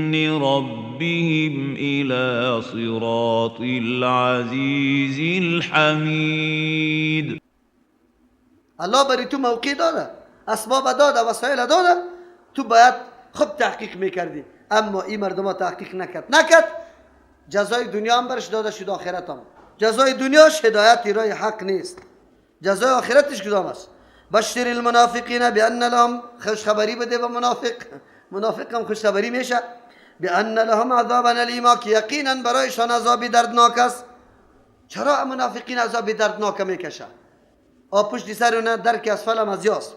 بإذن ربهم إلى صراط العزيز الحمید. الله برای تو موقع داده، اسباب داده، وسایل داده، تو باید خوب تحقیق میکردی. اما این مردم ها تحقیق نکرد. جزای دنیا هم برش داده شد، آخرت هم. جزای دنیاش هدایت راه حق نیست، جزای آخرتش کدام است؟ بشر المنافقین بان لهم، خوشخبری بده به منافق هم خوشخبری میشه بان لهم عذابا الیما، که یقینا برایشان عذاب دردناک است. چرا منافقین عذاب دردناک میکشه؟ پشت سر اونها درک اسفل هم از یاست.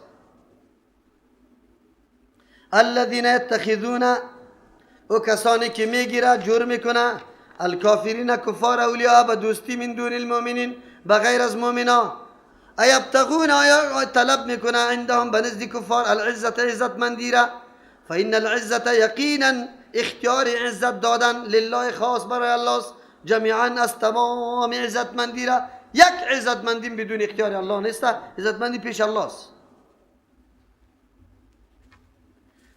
الذين يتخذون، او کسانی که میگیره جور میکنه الکافرین کفار اولیاء به دوستی من دون المؤمنین، بغیر از مؤمنا. ایبتغون، آیا طلب میکنه عندهم به نزد کفار العزت، عزت مندی را. فإن العزت، یقینا اختیار عزت دادن لله، خاص برای الله جمیعا، از تمام عزت مندی را. یک عزت مندی بدون اختیار الله نیست، عزت مندی پیش الله است.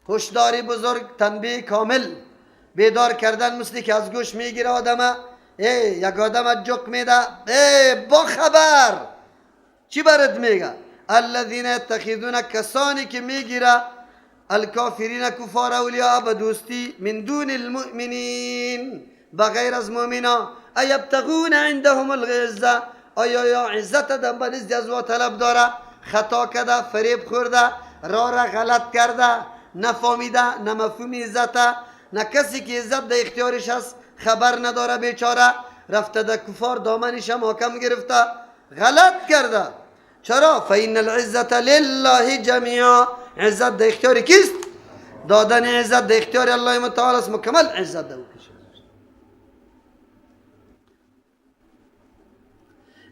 هشداری بزرگ، تنبیه کامل، بیدار کردن، مثل که از گوش میگیره آدمه. یک آدم جوک میده، با خبر چی برد میگه؟ الذین یتخذون، کسانی که میگیره الکافرین کفار اولیاء به دوستی من دون المؤمنین، بغیر از مؤمنا. ایبتغون عندهم العزه، آیا عزت دم به نزد از و طلب داره؟ خطا کرده، فریب خورده، راه غلط کرده، نفهمیده، نه مفهوم عزت، نه کسی که عزت در اختیارش هست خبر نداره، بیچاره رفته در کفار دامنش هم حکم گرفته، غلط کرده. چرا؟ فإن العزت لله جمیعا، عزت در اختیار کیست؟ دادن عزت در اختیار الله متعال است، مکمل عزت در او کشید.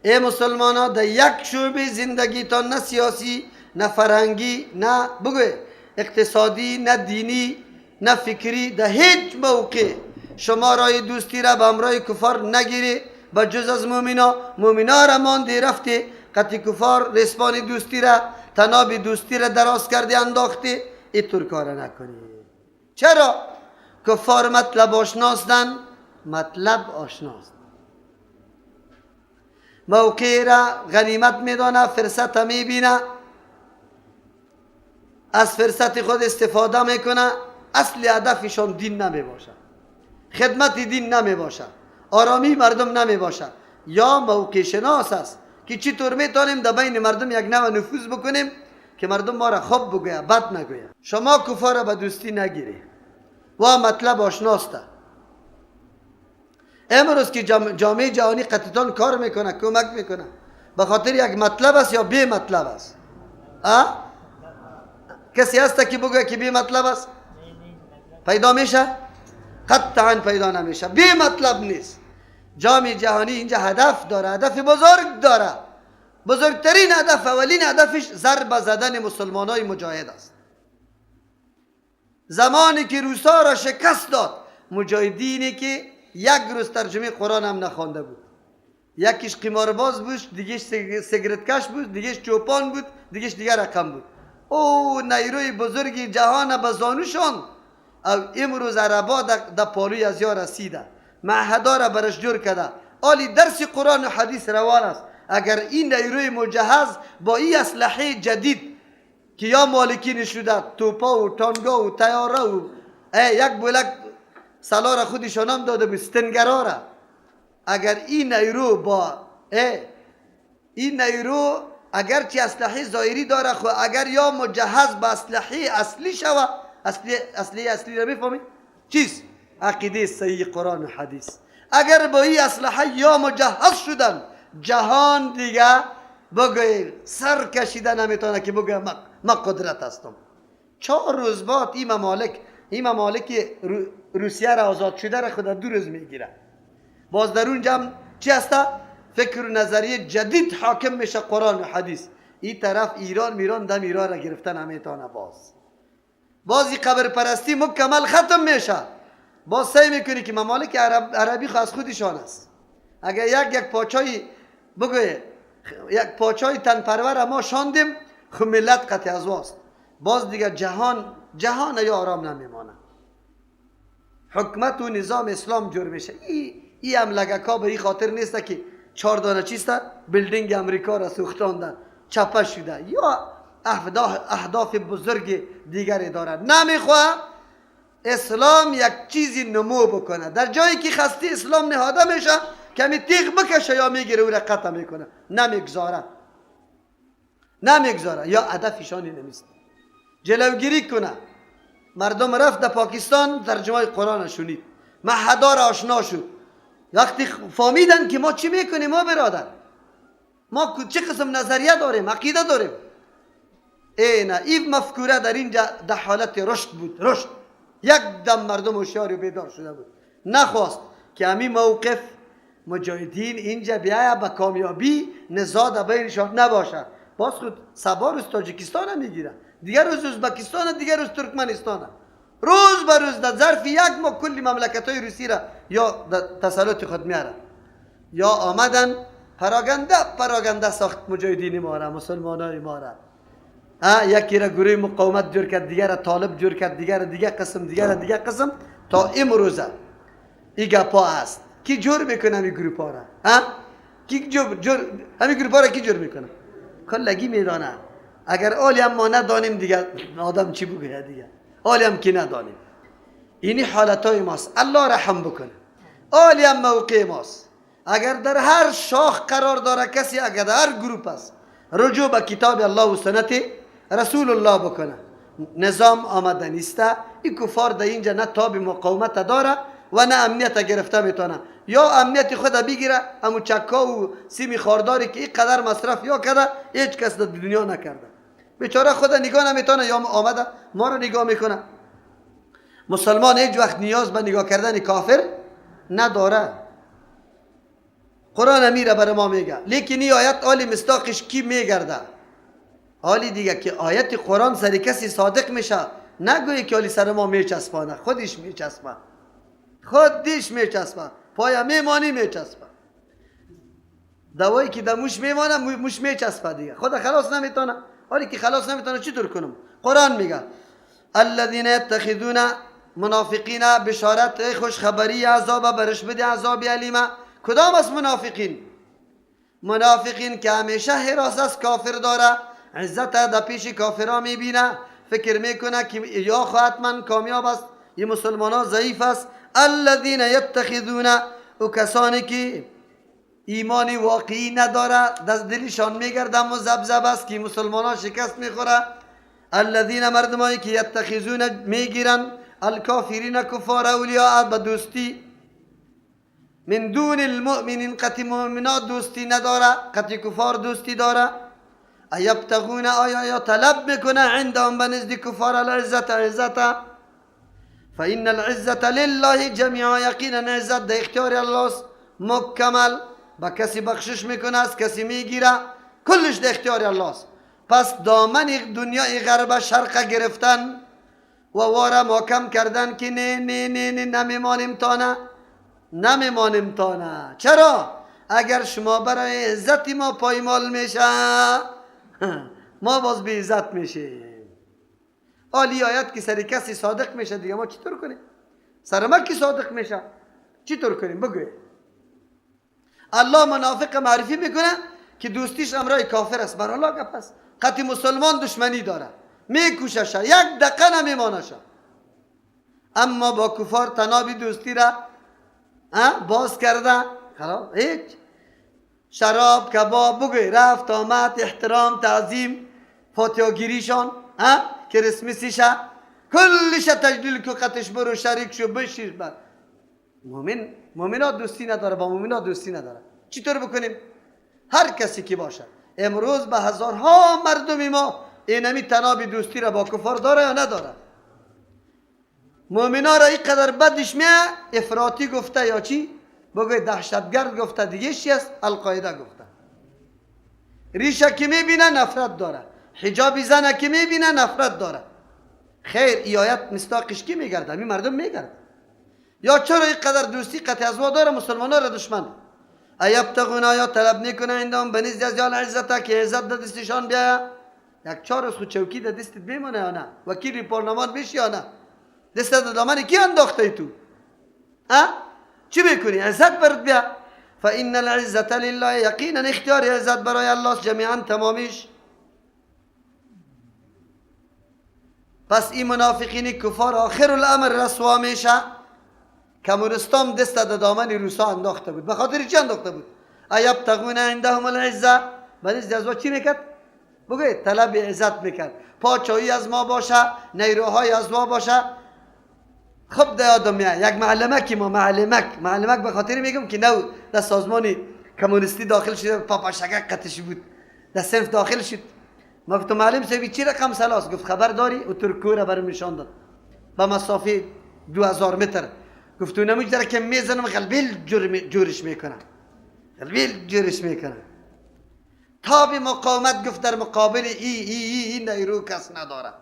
ای مسلمانا، در یک شعبه زندگیتان، نه سیاسی، نه فرهنگی، نه بگوی اقتصادی، نه دینی، نه فکری، در هیچ موقع شما رای دوستی را به همراه کفار نگیری به جز از مؤمنا را ماندی رفتی، قطع کفار رسپان دوستی را، تناب دوستی را دراز کردی انداختی. اینطور کار نکنی. چرا؟ کفار مطلب آشناستن، مطلب آشناست، موقع را غنیمت میدانه، فرصت میبینه، از فرصت خود استفاده میکنه. اصل هدفشان دین نمیباشه، خدمت دین نمیباشه، آرامی مردم نمیباشه، یا موقع شناس است که چطور میتونیم در بین مردم یک نوع نفوذ بکنیم که مردم ما را خوب بگوید، بد نگوید. شما کفار را به دوستی نگیری و مطلب آشناسته. امروز که جامعه جهانی قطعتان کار میکنه، کمک میکنه، به خاطر یک مطلب است یا بی مطلب است؟ کسی هست که بگوید که بی مطلب است؟ پیدا میشه؟ قطعا پیدا نمیشه. بی مطلب نیست. جامعه جهانی اینجا هدف داره، هدف بزرگ داره. بزرگترین هدف، اولین هدفش ضرب زدن مسلمانای مجاهد است. زمانی که روسا را شکست داد، مجاهدینی که یک روز ترجمه قرآن هم نخوانده بود، یکیش قمارباز بود، دیگهش سیگرت کش بود، دیگهش چوپان بود، دیگهش دیگر رقم بود. او نیروی بزرگی جهان به زانوشان. امروز عربا در پالوی از یا رسیده، معهدا را برش جور کرده، آلی درس قرآن و حدیث روان است. اگر این نیروی مجهز با این اسلحه جدید که یا مالکی شده، توپا و تانگا و تیاره و یک بولک سالار خودشان هم داده بود، ستنگرا را، اگر این نیرو با این نیرو اگرچه اسلحه ظاهری داره، خو اگر یا مجهز به اسلحه اصلی شوه، اصلی را میفهمی؟ چیز؟ عقیده صحیح قرآن و حدیث. اگر با این اسلحه یا مجهز شدن، جهان دیگه بگوی سر کشیده نمیتونه که بگوی ما قدرت هستم. 4 روز بعد این ممالک روسیه را آزاد شده را خود 2 روز میگیره. باز در اونجا هم چی هسته؟ فکر و نظریه جدید حاکم میشه، قرآن و حدیث. این طرف ایران دم ایران را گرفتن نمیتونه. بازی قبر پرستی مکمل ختم میشه. باز سعی میکنی که ممالک عربی خو از خودشان است. اگر یک پاچای بگوی یک پاچای تن پرور ما شاندیم، خو ملت قطع از واست. باز دیگه جهان یا آرام نمیمانه. حکمت و نظام اسلام جور میشه. این هم لگکا به این خاطر نیست که 4 دانه چیسته بیلدینگ امریکا را سوختاندن چپه شده یا اهداف بزرگ دیگری دارد. نمیخواه اسلام یک چیزی نمو بکنه. در جایی که خسته اسلام نهاده میشه کمی تیغ بکشه یا میگیره او را قطع میکنه، نمیگذاره یا هدفشانی نمیست جلوگیری کنه. مردم رفت در پاکستان ترجمه قرآن شنید، محدار آشنا شد. وقتی فهمیدن که ما چی میکنیم، ما برادر ما چه قسم نظریه داریم، عقیده داریم، این مفکوره در اینجا در حالت رشد بود. رشد یک دم مردم هوشیار و بیدار شده بود. نخواست که همین موقف مجاهدین اینجا بیاید به کامیابی نزاع بینشان نباشد. باز خود سبا روز تاجیکستان هم میگیرن، دیگر روز ازبکستان، دیگر روز ترکمنستان، روز به روز در ظرف یک ماه کلی مملکت های روسی را یا تسلط خود میارن. یا آمدن پراگنده ساخت مجاهدین ما را، مسلمانای ما را. یکی را گروه مقاومت جور کرد، دیگر را طالب جور کرد، دیگر قسم تا امروزه این گپا است. کی جور میکنه همین گروه ها را؟ همین گروه ها را کی جور میکنه؟ کلگی میدانه. اگر آلی هم ما ندانیم دیگر آدم چی بگوید دیگر، آلی هم که ندانیم. اینی حالتهای ماست. الله رحم بکنه. آلی هم موقع ماست. اگر در هر شاخ قرار داره کسی، اگر در هر گروپ است، رجوع به کتاب الله و سنت رسول الله بکنه. نظام آمده نیسته. این کفار در اینجا نه تاب مقاومت داره و نه امنیت گرفته میتونه. یا امنیت خود بگیره، همو چکا و سیم خارداری که این قدر مصرف یا کرده هیچ کس در دنیا نکرده. بیچاره خود نگاه نمیتونه یا آمده ما رو نگاه میکنه. مسلمان هیچ وقت نیاز به نگاه کردن کافر نداره. قرآن میره برای ما میگه. لیکن این آیت آلی مستاقش کی میگرده؟ حالی دیگه که آیت قرآن سر کسی صادق میشه، نگویی که آلی سر ما میچسبانه، خودش میچسبه، پایا میمانی میچسبه. دوایی که در موش میمانه موش میچسبه دیگه، خود خلاص نمیتونه. حالی که خلاص نمیتونه چی طور کنم؟ قرآن میگه الذین یتخذون منافقین بشارت خوشخبری عذاب برش بده عذاب علیمه. کدام از منافقین که همیشه حراس از کافر داره، عزت در پیش کافرها میبینه، فکر میکنه که یا حتما کامیاب است، این مسلمان ها ضعیف است. الذین یتخذون، او کسانی که ایمانی واقعی نداره، دست دلشان میگرده مذبذب است که مسلمان ها شکست میخوره. الذین، مردمایی که یتخذون میگیرن الکافرین کفار اولیاء به دوستی، من دون المؤمنین، قطع مؤمنات دوستی نداره، قطع کفار دوستی داره. ایبتغون، آیا طلب میکنه عندهم بنزد کفار العزت، فإن العزة لله جميعا، یقینا عزت در اختیار الله است مکمل. با کسی بخشش میکنه، از کسی میگیره، کلش در اختیار الله است. پس دامن دنیای غرب شرق گرفتن و واره محکم کردن که نه نمیمانیم تا نه. چرا؟ اگر شما برای عزت ما پایمال میشه ما باز بی عزت میشه. آلی آیت که سر کسی صادق میشه دیگه ما چطور کنیم؟ سر ما کی صادق میشه چطور کنیم؟ بگوی. الله منافق معرفی میکنه که دوستیش امرای کافر است. بر الله گپ است. قطع مسلمان دشمنی داره، میکوشش، یک دقیقه نمیمانش. اما با کفار تنابی دوستی را باز کرده، خلاص هیچ. شراب، کباب، بگوی، رفت آمد، احترام، تعظیم، فاتحه‌گیریشان، کریسمسیشه، کلش تجلیل که قطعش برو شریک شو بشیر. بر مومنات دوستی نداره، با مومنات دوستی نداره. چطور بکنیم؟ هر کسی که باشه. امروز به هزارها مردم ما اینمی تنابی دوستی را با کفار داره یا نداره؟ مومنا را اینقدر بدش میه، افراطی گفته یا چی؟ بگوی دهشتگرد گفته، دیگه چی است؟ القاعده گفته. ریشه که میبینه نفرت داره، حجابی زنه که میبینه نفرت داره. خیر، ای آیت مستاقش کی میگرده؟ می مردم میگرده. یا چرا اینقدر دوستی قطع از داره مسلمان ها را دشمن؟ ایبتغون، آیا طلب میکنه ایندام بنزد از یال عزت، که عزت در دستشان بیاید؟ یک 4 روز خود چوکی در دستت بمانه یا نه؟ وکیل پارلمان بشی یا نه؟ دست در دامن کی انداخته ای تو؟ چی میکنی؟ عزت برد بیا. فإن العزة لله، یقینا اختیار عزت برای الله جمیعا تمامیش. پس این منافقین کفار آخر الامر رسوا میشه. کمونستان دست در دامن روسا انداخته بود. به خاطر چی انداخته بود؟ ایبتغون عندهم العزه، بنز از چی میکرد؟ بگوید طلب عزت میکرد. پادشاهی از ما باشه، نیروهای از ما باشه. خب ده آدم یک معلمک ما معلمک به خاطر میگم که نو در سازمان کمونیستی داخل شده، پاپاشگک قطش بود، در صنف داخل شد. ما گفتم معلم صاحبی چی رقم سلاس؟ گفت خبر داری؟ او ترکو را برام نشان داد با مسافه 2000 متر. گفت تو نمی‌داره که میزنم قلبی جورش میکنم، قلبی جورش میکنم. تاب مقاومت گفت در مقابل این نیرو کس نداره.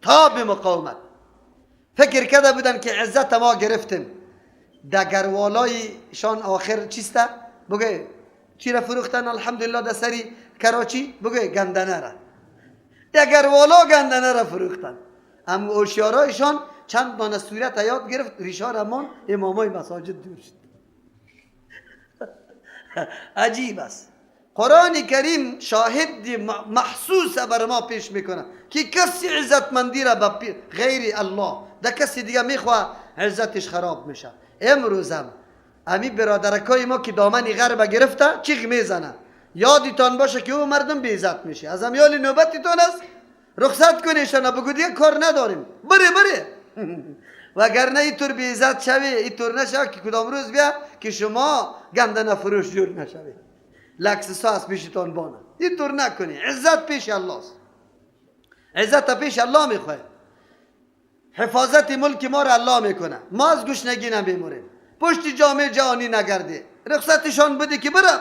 تاب مقاومت. فکر کرده بودن که عزت ما گرفتیم. دگروالایشان آخر چیسته؟ بگه چی را فروختن الحمدلله در سری کراچی؟ بگه گندنه را. دگروالا گندنه را فروختن. اما اوشیارایشان چند دانه صورت یاد گرفت، ریشا رمان امامای مساجد دور شد. عجیب است. قرآن کریم شاهد محسوس بر ما پیش میکنه که کسی عزتمندی را به غیر الله ده کسی دیگه میخواه عزتش خراب میشه. امروزم امی برادرکای ما که دامن غرب گرفته چیغ میزنه، یادتان باشه که او مردم بی عزت میشه. از امیال نوبتتون است، رخصت کنیشان بگو دیگه کار نداریم، بره وگرنه اینطور بی عزت شوی، اینطور نشه که کدام روز بیا که شما گندنه فروش جور نشوی، لکسسا از پیشتان بانه. اینطور نکنی. عزت پیش الله است. عزت پیش الله میخواه. حفاظت ملک ما را الله میکنه. ما از گشنگی نمیموریم. پشت جامعه جهانی نگرده. رخصتشان بده که برم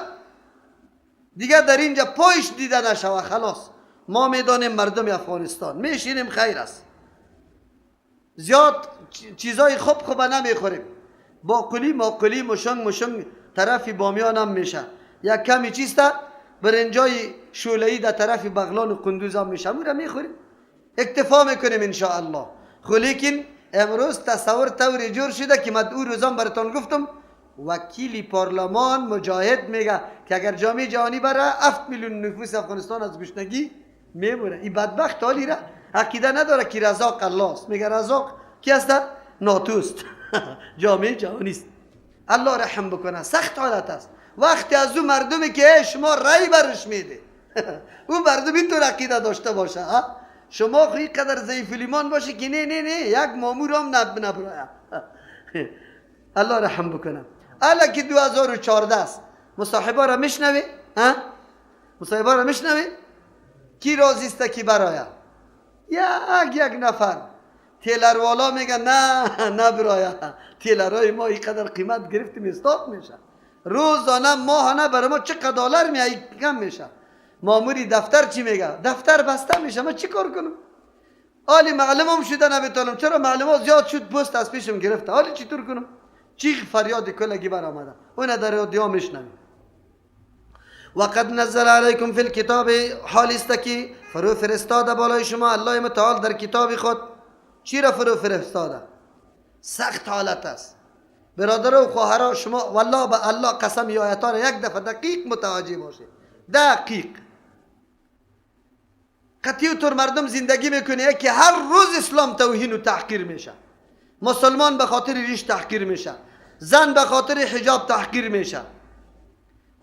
دیگه در اینجا پایش دیده نشوه. خلاص ما میدانیم مردم افغانستان میشینیم خیر است، زیاد چیزای خوب نمیخوریم. باقلی ماقلی مشنگ طرف بامیان هم میشه. یک کمی چیسته برنجای شوله‌ای در طرف بغلان و قندوز هم میشه، میره میخوریم، اکتفا میکنیم انشاءالله. لیکن امروز تصور طوری جور شده که من او روزان براتون گفتم وکیلی پارلمان مجاهد میگه که اگر جامعه جهانی بره 7 میلیون نفوس افغانستان از گشنگی میمونه. این بدبخت حالی را عقیده نداره که رزاق الله است. میگه رزاق کی است؟ ناتوست. جامعه جهانی است. الله رحم بکنه. سخت حالت است. وقتی از اون مردمی که شما رای برش میده اون مردم اینطور عقیده داشته باشه، شما خیلی قدر ضعیف ایمان باشه که نه یک مامور هم نبراید. الله رحم بکنه. الا که 2014 است. مصاحبه را میشنوی؟ مصاحبه را میشنوی؟ کی راضی است کی براید؟ یک نفر. تیلروالا میگه نه براید. تیلرهای ما این قدر قیمت گرفتیم استاپ میشه. روزانه ماهانه برای ما چقدر دلار میای کم میشه. ماموری دفتر چی میگه؟ دفتر بسته میشه، ما چی کار کنم؟ حالی معلمم شده نمیتونم. چرا معلمات زیاد شد پست از پیشم گرفته، حالی چطور کنم؟ چی فریاد کلگی بر آمده. اون در رادیو میشنویم. وقد نزل علیکم فی الکتاب، حال است که فرو فرستاده بالای شما الله متعال در کتاب خود. چی را فرو فرستاده؟ سخت حالت است. برادر و خواهران شما والله به الله قسم ای آیات را یک دفعه دقیق متوجه باشید. دقیق قطعی طور مردم زندگی میکنه که هر روز اسلام توهین و تحقیر میشه. مسلمان به خاطر ریش تحقیر میشه، زن به خاطر حجاب تحقیر میشه،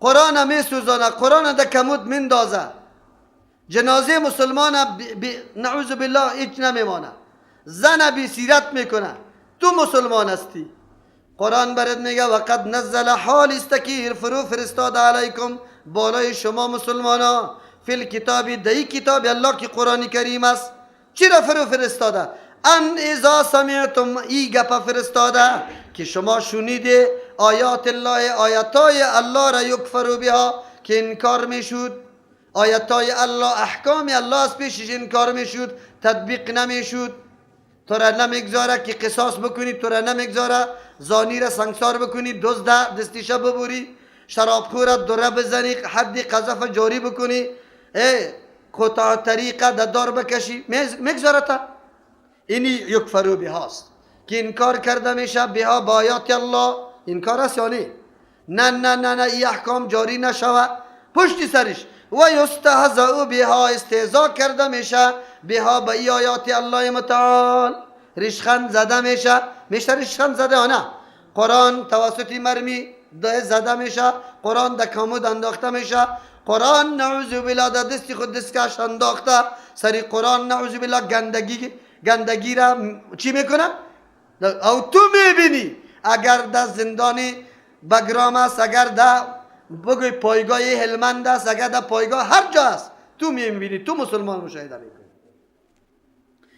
قرآن میسوزانه، قرآن در کمود میندازه، جنازه مسلمان نعوذ بالله هیچ نمیمانه، زن بی سیرت میکنه. تو مسلمان هستی. قرآن برد میگه وقد نزل، حال است که فرو فرستاد علیکم بالای شما مسلمانا فی الکتاب، دهی کتاب الله که قرآن کریم است. چی را فرو فرستاده؟ ان اذا سمعتم، ای گپ فرستاده که شما شنیده آیات الله، آیاتای الله را یکفرو بها، که انکار میشود. آیاتای الله، احکام الله از پیشش انکار میشود، تطبیق نمیشود. تو را نمیگذاره که قصاص بکنی، تو را نمیگذاره زانی را سنگسار بکنی، دزد دستیشه ببری، شرابخور را دره بزنی، حد قذف جاری بکنی، قطع طریقه در دار بکشی، میگذاره تا اینی یکفرو بهاست. که انکار کرده میشه بها با آیات الله. انکار است یا نه؟ نه نه نه نه این احکام جاری نشوه پشت سرش. و یستهزأ بها استهزا کرده میشه بها با ای آیات الله متعال. ریشخند زده میشه ریشخند زده یا نه؟ قرآن توسط مرمی زده میشه، قرآن در کمود انداخته میشه، قرآن نعوذ بالله در دستی خود دستکش انداخته سری قرآن نعوذ بالله گندگی را چی میکنه؟ او تو میبینی اگر در زندان بگرام است، اگر در بگوی پایگاه هلمند است، اگر در پایگاه هر جا است تو میبینی، تو مسلمان مشاهده میکنی.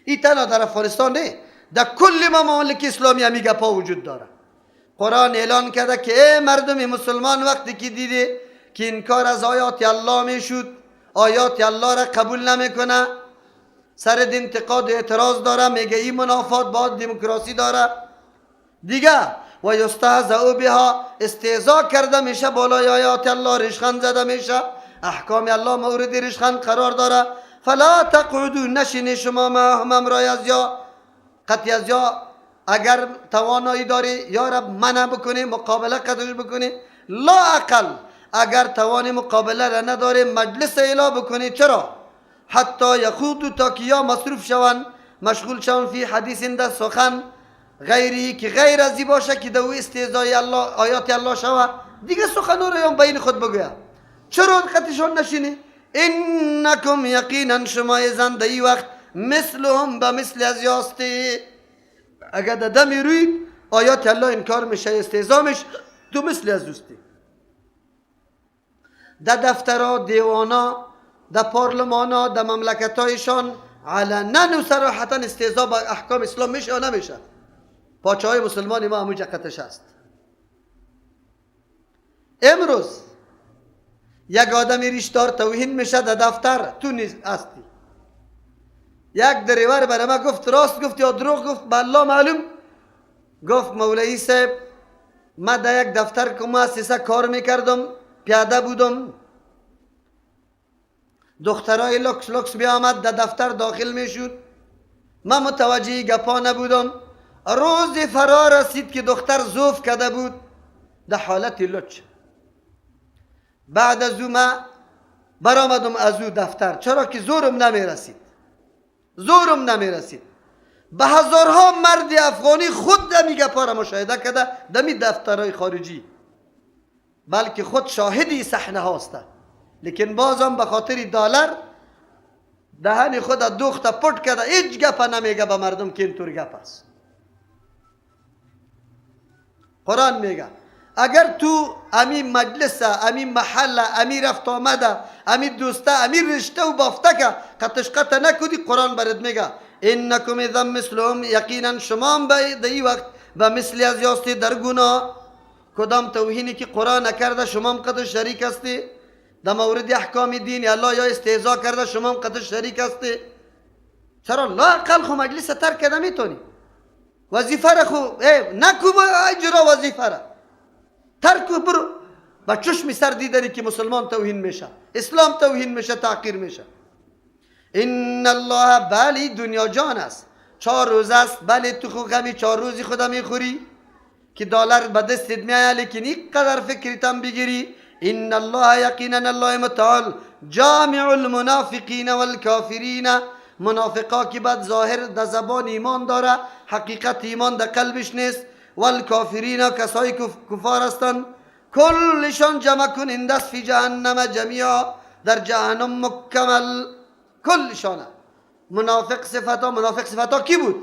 این تنها در افغانستان نه، در کل ممالک اسلامی همی گپا وجود داره. قرآن اعلان کرده که ای مردم مسلمان وقتی که دیده که انکار از آیات الله میشود، آیات الله را قبول نمیکنه، سر انتقاد و اعتراض داره، میگه این منافات با دموکراسی داره دیگه. و یستهزأ بها استهزا کرده میشه بالای آیات الله، ریشخند زده میشه، احکام الله مورد ریشخند قرار داره. فلا تقعدوا نشین شما معهم امرای از یا قطعی از یا اگر توانایی داری یا رب منع بکنی، مقابله قدرش بکنی، لا اقل اگر توانی مقابله را نداری مجلس اعلا بکنی. چرا؟ حتی یخوضوا تا که یا مصروف شوند، مشغول شوند فی حدیث در سخن غیری که غیر ازی باشه که دو استهزای الله آیات الله شوه دیگه سخن رو هم بین خود بگوید. چرا خطشان نشینی؟ انکم یقینا شما زنده ای وقت مثلهم به مثل از یاستی. اگر در دمی روی آیات الله انکار میشه استهزا میشه تو مثل از دوستی. در دفترها، دیوانا، در پارلمانا، در مملکتایشان علنا و صراحتا استهزا با احکام اسلام میشه یا نمیشه؟ پاچه های مسلمان ما همون جقتش است. امروز یک آدمی ریشدار توهین میشه در دفتر، تو نیز هستی. یک دریور برای ما گفت راست گفت یا دروغ گفت به الله معلوم، گفت مولوی صاحب من در یک دفتر که مؤسسه کار میکردم، پیاده بودم، دخترای لکس لکس بیامد در دفتر داخل میشد، من متوجه گپا نبودم. روز فرا رسید که دختر زوف کرده بود در حالت لچ. بعد از او من برآمدم از او دفتر، چرا که زورم نمیرسید. به هزارها مرد افغانی خود دمی گپا را مشاهده کرده دمی دفترهای خارجی، بلکه خود شاهدی صحنه هاسته، لیکن بازم به خاطر دلار دهن خود دوخته پٹ کرده، هیچ گپا نمیگه به مردم که اینطور گپ است. قرآن میگه اگر تو امی مجلس، امی محل، امی رفت آمده، امی دوسته، امی رشته و بافته که قطش قطع نکودی، قرآن برد میگه انکم اذا مثلهم یقینا شما به این وقت به مثلی از یاستی در گناه. کدام توهینی که قرآن کرده شما هم قطع شریک هستی در مورد احکام دین الله، یا استهزا کرده شما هم قطع شریک هستی. چرا لا اقل خو مجلس ترک کرده میتونی، وظیفه را خو نکو اجرا، وظیفه را ترک برو. با چشم سر دیدنی که مسلمان توهین میشه، اسلام توهین میشه، تحقیر میشه. ان الله بلی دنیا جان است، 4 روز است، بلی تو خو غمی 4 روزی خدا میخوری که دلار به دستت میایه، لیکن این قدر فکرتم بگیری. ان الله یقینا الله متعال جامع المنافقین والکافرین، منافقا که بعد ظاهر در زبان ایمان داره، حقیقت ایمان در قلبش نیست. والکافرین کسایی کفار هستند، کلشان جمع کننده است فی جهنم جمیعا، در جهنم مکمل کلشان. منافق صفتا کی بود؟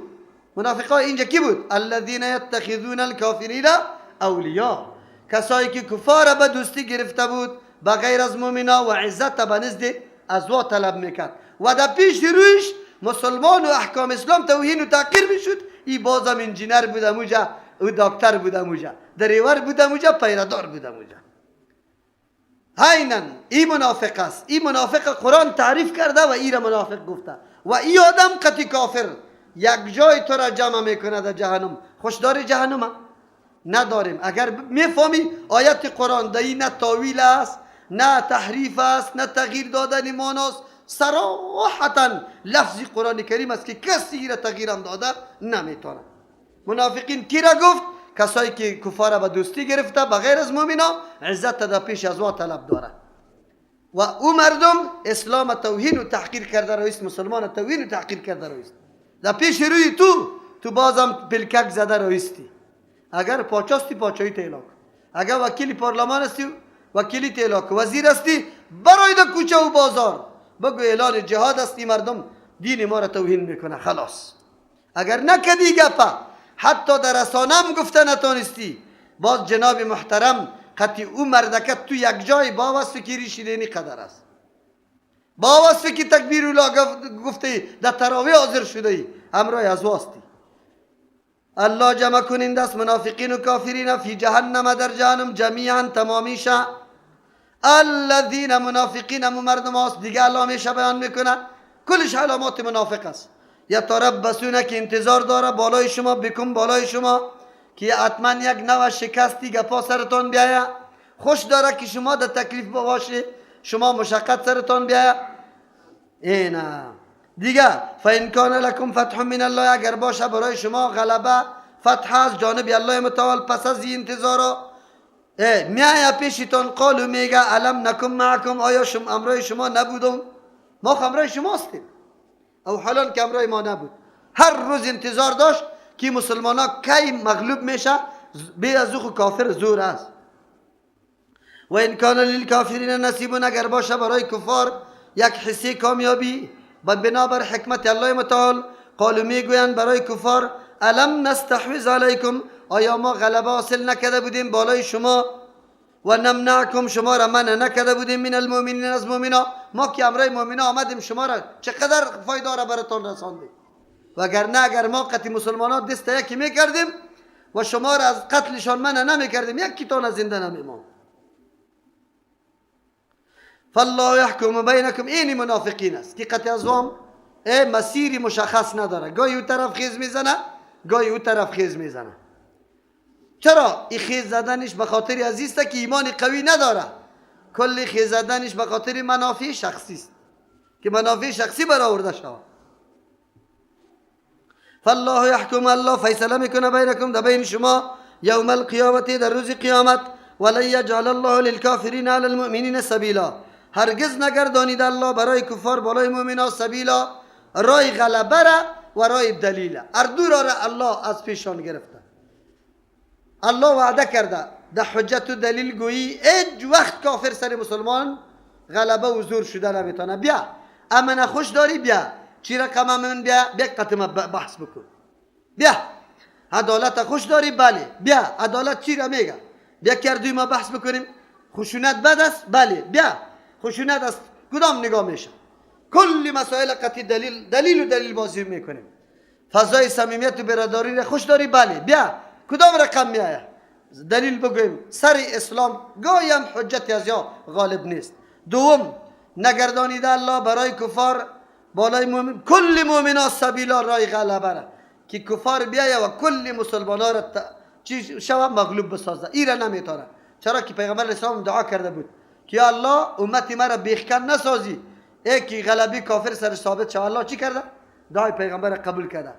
منافقا اینجا کی بود؟ الذین یتخذون الکافرین اولیاء، کسایی که کفار به دوستی گرفته بود به غیر از مؤمنا و عزت به نزد ازوا طلب میکرد و در پیش رویش مسلمان و احکام اسلام توهین و تحقیر میشد. این بازم انجینر بود موجا، او دکتر بود موجا، دریور بود موجا، پیردار بود موجا. عیناً این منافق است. این منافق قرآن تعریف کرده و این را منافق گفته. و این آدم قطعی کافر یک جای تو را جمع میکنه در جهنم. خوشدار جهنم نداریم. اگر میفهمی آیت قرآن در این نه تاویل است، نه تحریف است، نه تغییر دادن معناست، صراحتا لفظی قرآن کریم است که کسی را تغییر هم داده نمیتونه. منافقین کی را گفت؟ کسایی که کفار به دوستی گرفته بغیر از مؤمنا عزت در پیش از وا طلب داره و او مردم اسلام توهین و تحقیر کرده رویست، مسلمان توهین و تحقیر کرده رویست. در پیش روی تو بازم پلکک زده رویستی. اگر پاچاستی پاچایی تیلا کن، اگر وکیل پارلمان هستی وکیلی تیلا کن، وزیر هستی برای در کوچه و بازار بگو اعلان جهاد هستی، مردم دین ما را توهین میکنه خلاص. اگر نکدی گپا حتی در رسانه هم گفته نتانستی، باز جناب محترم قطعی او مردکت تو یک جای با وصفی که ریشیدنی قدر است، با وصفی که تکبیر اولا گفته در تراویح حاضر شده ای همراه از واسطی. الله جمع کننده است منافقین و کافرین فی جهنم، در جهنم جمیعا تمامیشا. الذین منافقین هم مردم هست دیگه الله میشه بیان میکنه، کلش علامات منافق است. یتربصون که انتظار داره بالای شما، بکن بالای شما که حتما یک نوع شکستی گپا سرتان بیاید، خوش داره که شما در تکلیف باشه، شما مشقت سرتان بیاید. اینا دیگه فإن کان لکم فتح من الله، اگر باشه برای شما غلبه فتح از جانب الله متعال پس از این انتظارا میایه پیشتان قالو میگه علم نکم معکم، آیا امرای شما نبودم؟ ما همراه شما هستیم. او حالا که امرای ما نبود، هر روز انتظار داشت که مسلمان ها کی مغلوب میشه، به از او کافر زور است. و این کان للکافرین نصیبون، اگر باشه برای کفار یک حصه کامیابی بنابر حکمت الله متعال، قالو میگویند برای کفار الم نستحوذ علیکم، آیا ما غلبه حاصل نکرده بودیم بالای شما، و نمنعکم شما را منع نکرده بودیم من المؤمنین از مؤمنا، ما که امرای مؤمنا آمدیم شما را چقدر فایده را براتون رساندیم، وگرنه اگر ما قتل مسلمانان دست یکی میکردیم و شما را از قتلشان منع نمیکردیم یکی تان زنده نمیماند. فالله یحکم بینکم، این منافقین است که قتل ازوام مسیری مشخص نداره، گاهی اون طرف خیز میزنه گاهی اون طرف خیز میزنه. چرا؟ این خیز زدنش به خاطر عزیز است که ایمان قوی نداره، کل خیز زدنش به خاطر منافع شخصی است که منافع شخصی برآورده شود. فالله یحکم، الله فیصله میکنه بینکم در بین شما یوم القیامت در روز قیامت، ولن یجعل الله للکافرین علی المؤمنین سبیلا، هرگز نگردانید الله برای کفار بالای مؤمنان سبیلا، رای غلبه را و رای دلیل، هر دو را الله از پیشان گرفته. الله وعده کرده در حجت و دلیل گویی هیچ وقت کافر سر مسلمان غلبه و زور شده نمیتونه. بیا امن خوش داری، بیا چی رقم امن، بیا قطمه بحث بکن، بیا عدالت خوش داری، بله بیا عدالت چی را میگه، بیا کردوی ما بحث بکنیم. خشونت بد است، بله بیا خشونت است کدام نگاه میشه، کلی مسائل قطعی دلیل بازی میکنیم. فضای صمیمیت و برادری را خوش داری، بله بیا کدام رقم میآید دلیل بگویم. سر اسلام گاهی هم حجت از یا غالب نیست. دوم نگردانیده الله برای کفار بالای مؤمن کل مؤمنان سبیلا، رای غلبه را که کفار بیایه و کل مسلمانان را چی شوه مغلوب بسازه، ای را نمیتونه. چرا که پیغمبر اسلام دعا کرده بود که یا الله امتی مرا بیخکن نسازی، یکی غلبی کافر سر ثابت شود. الله چی کرده؟ دعای پیغمبر قبول کرده.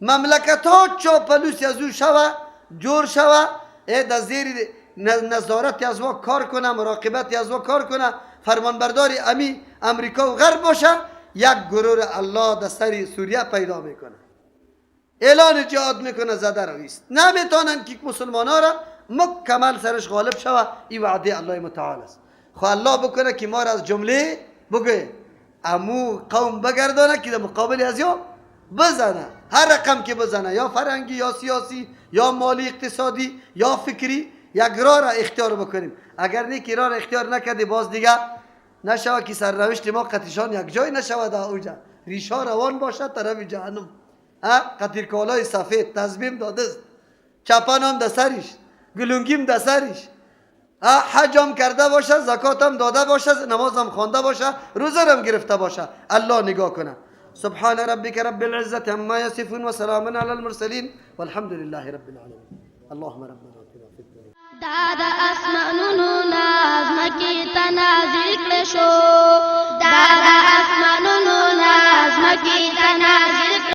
مملکت ها چاپلوسی از او شوه، جور شوه، در زیر نظارت از او کار کنه، مراقبت از او کار کنه، فرمانبرداری امریکا و غرب باشه، یک گروه الله در سر سوریه پیدا میکنه، اعلان جهاد میکنه، زده رویست. نمیتونن که مسلمان ها را مکمل سرش غالب شوه. این وعده الله متعال است. خو الله بکنه که ما را از جمله بگه امو قوم بگردانه که در مقابل از یا بزنه، هر رقم که بزنه، یا فرنگی یا سیاسی یا مالی اقتصادی یا فکری، یک راه را اختیار بکنیم. اگر نیکی راه را اختیار نکردی باز دیگه نشوه که سرنوشت ما قطیشان یک جای نشوه در اوجه، ریشا روان باشد طرف جهنم. قطیر کالای سفید تصمیم داده است، چپن هم در سرش، گلونگیم در سرش، حج هم کرده باشه، زکات هم داده باشه، نماز هم خوانده باشه، روزه هم گرفته باشه. الله نگاه کنه. سبحان ربك رب العزة عما يصفون وسلام على المرسلين والحمد لله رب العالمين. اللهم ربنا اتنا في الدنيا. دادا اسمانونو نازمکی تنازل کشو، دادا اسمانونو نازمکی تنازل